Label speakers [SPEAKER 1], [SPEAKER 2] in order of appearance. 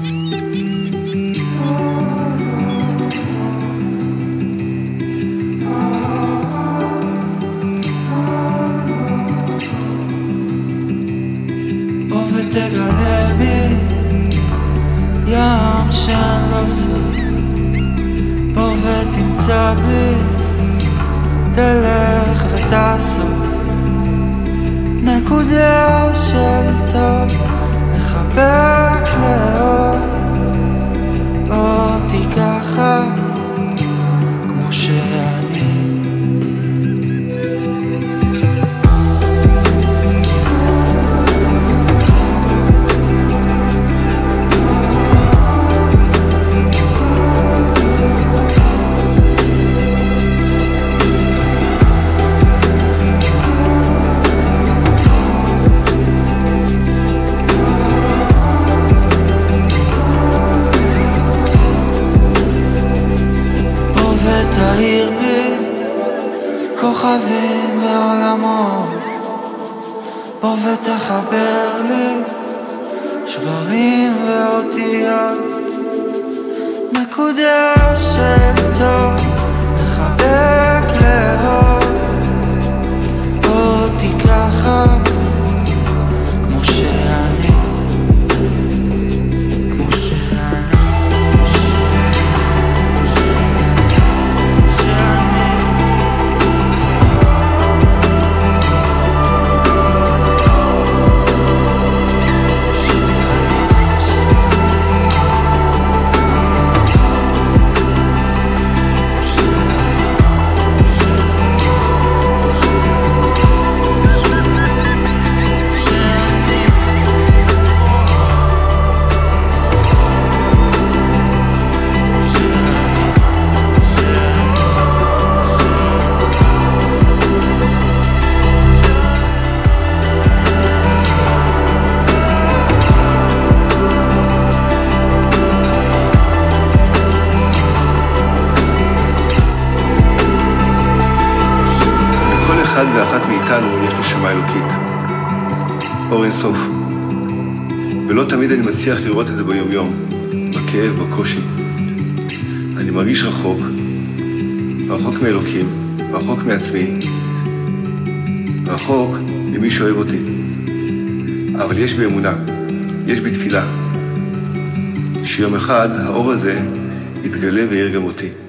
[SPEAKER 1] בוא ותגלה בי ים שאין לו סוף, בוא ותמצא בי, תלך ותעסוק נקודה של טוב, לחבק לאור אותי ככה כמו שאני. תאיר בי כוכבים בעולמו, בוא ותחבר לי שברים ואותיות, נקודה של טוב, לחבק לאהוב אותי ככה כמו שאני.
[SPEAKER 2] אחד ואחת מאיתנו יש נשמה אלוקית, אור אינסוף, ולא תמיד אני מצליח לראות את זה ביום-יום, בכאב, בקושי. אני מרגיש רחוק, רחוק מאלוקים, רחוק מעצמי, רחוק ממי שאוהב אותי. אבל יש באמונה, יש בתפילה, שיום אחד האור הזה יתגלה ויראה גם אותי.